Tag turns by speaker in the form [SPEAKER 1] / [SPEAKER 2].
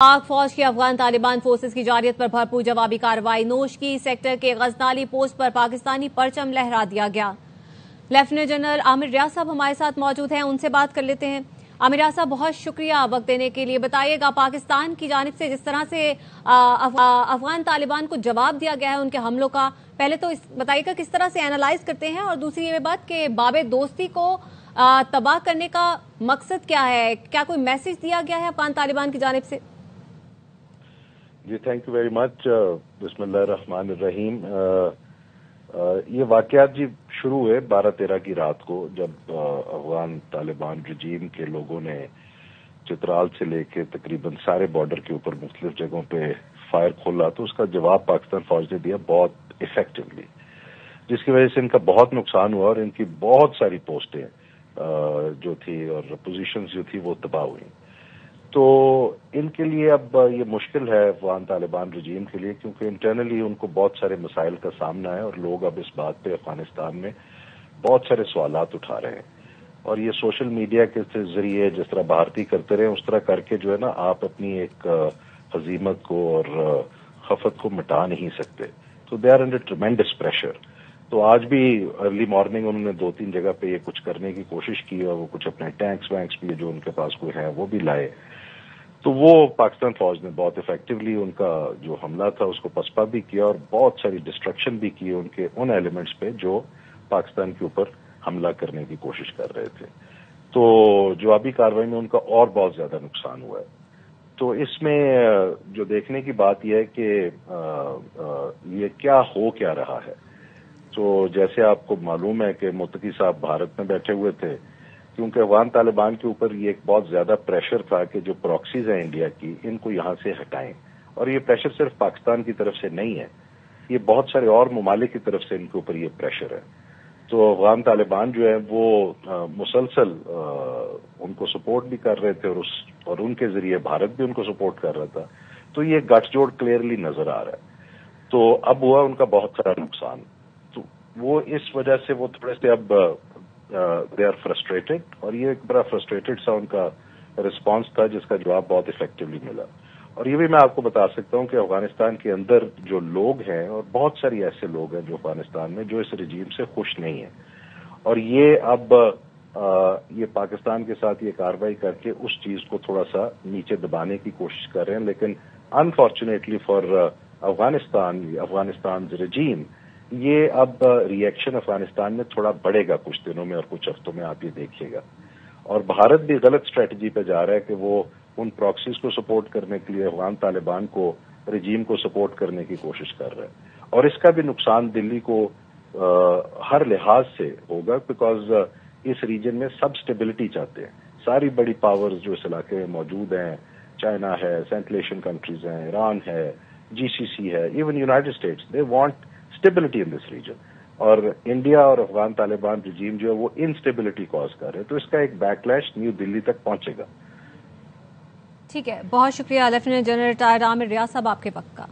[SPEAKER 1] पाक फौज की अफगान तालिबान फोर्सेस की जारियत पर भरपूर जवाबी कार्रवाई। नोश की सेक्टर के गजनाली पोस्ट पर पाकिस्तानी परचम लहरा दिया गया। लेफ्टिनेंट जनरल आमिर रियाज साहब हमारे साथ मौजूद हैं, उनसे बात कर लेते हैं। आमिर रियाज साहब, बहुत शुक्रिया वक्त देने के लिए। बताइएगा, पाकिस्तान की जानिब से जिस तरह से अफगान तालिबान को जवाब दिया गया है उनके हमलों का, पहले तो बताइएगा किस तरह से एनालाइज करते हैं, और दूसरी ये बात कि बाबे दोस्ती को तबाह करने का मकसद क्या है? क्या कोई मैसेज दिया गया है अफगान तालिबान की जानिब से?
[SPEAKER 2] जी, थैंक यू वेरी मच। बिस्मिल्लाहिर्रहमानिर्रहीम। ये वाकयात जी शुरू हुए 12-13 की रात को, जब अफगान तालिबान रजीम के लोगों ने चित्राल से लेके तकरीबन सारे बॉर्डर के ऊपर मुख्तलिफ जगहों पे फायर खोला, तो उसका जवाब पाकिस्तान फौज ने दिया बहुत इफेक्टिवली, जिसकी वजह से इनका बहुत नुकसान हुआ और इनकी बहुत सारी पोस्टें जो थी और पोजीशंस जो थी वो तबाह हुई। तो इनके लिए अब ये मुश्किल है अफगान तालिबान रजीम के लिए, क्योंकि इंटरनली उनको बहुत सारे मसाइल का सामना है और लोग अब इस बात पे अफगानिस्तान में बहुत सारे सवालात उठा रहे हैं। और ये सोशल मीडिया के जरिए जिस तरह भारतीय करते रहे उस तरह करके जो है ना, आप अपनी एक हजीमत को और खफत को मिटा नहीं सकते। तो they are under tremendous pressure. तो आज भी अर्ली मॉर्निंग उन्होंने 2-3 जगह पे ये कुछ करने की कोशिश की और वो कुछ अपने टैंक्स वैंक्स भी जो उनके पास कोई है वो भी लाए। तो वो पाकिस्तान फौज ने बहुत इफेक्टिवली उनका जो हमला था उसको पसपा भी किया और बहुत सारी डिस्ट्रक्शन भी की उनके उन एलिमेंट्स पे जो पाकिस्तान के ऊपर हमला करने की कोशिश कर रहे थे। तो जवाबी कार्रवाई में उनका और बहुत ज्यादा नुकसान हुआ है। तो इसमें जो देखने की बात यह है कि ये क्या रहा है। तो जैसे आपको मालूम है कि मुत्तकी साहब भारत में बैठे हुए थे, क्योंकि अफगान तालिबान के ऊपर ये एक बहुत ज्यादा प्रेशर था कि जो प्रॉक्सीज है इंडिया की, इनको यहां से हटाएं। और ये प्रेशर सिर्फ पाकिस्तान की तरफ से नहीं है, ये बहुत सारे और ममालिक की तरफ से इनके ऊपर ये प्रेशर है। तो अफगान तालिबान जो है वो मुसलसल उनको सपोर्ट भी कर रहे थे और उनके जरिए भारत भी उनको सपोर्ट कर रहा था। तो ये गठजोड़ क्लियरली नजर आ रहा है। तो अब हुआ उनका बहुत सारा नुकसान, तो वो इस वजह से वो थोड़े से अब दे आर फ्रस्ट्रेटेड, और ये एक बड़ा फ्रस्ट्रेटेड सा उनका रिस्पांस था जिसका जवाब बहुत इफेक्टिवली मिला। और ये भी मैं आपको बता सकता हूं कि अफगानिस्तान के अंदर जो लोग हैं, और बहुत सारी ऐसे लोग हैं जो अफगानिस्तान में जो इस रजीम से खुश नहीं है, और ये अब ये पाकिस्तान के साथ ये कार्रवाई करके उस चीज को थोड़ा सा नीचे दबाने की कोशिश कर रहे हैं। लेकिन अनफॉर्चुनेटली फॉर अफगानिस्तान रजीम, ये अब रिएक्शन अफगानिस्तान में थोड़ा बढ़ेगा कुछ दिनों में और कुछ हफ्तों में, आप ये देखिएगा। और भारत भी गलत स्ट्रेटजी पे जा रहा है कि वो उन प्रॉक्सीज को सपोर्ट करने के लिए अफगान तालिबान को रजीम को सपोर्ट करने की कोशिश कर रहा है। और इसका भी नुकसान दिल्ली को हर लिहाज से होगा, बिकॉज इस रीजन में सब स्टेबिलिटी चाहते हैं। सारी बड़ी पावर्स जो इस इलाके में मौजूद हैं, चाइना है, सेंट्रल एशियन कंट्रीज हैं, ईरान है, जीसीसी है, even United States, they want stability in this region. और इंडिया और अफगान तालिबान रजीम जो है वो इनस्टेबिलिटी कॉज कर रहे हैं। तो इसका एक बैकलैश न्यू दिल्ली तक पहुंचेगा।
[SPEAKER 1] ठीक है, बहुत शुक्रिया लेफ्टिनेंट जनरल रिटायर्ड आमिर रियाज साहब आपके वक्त का।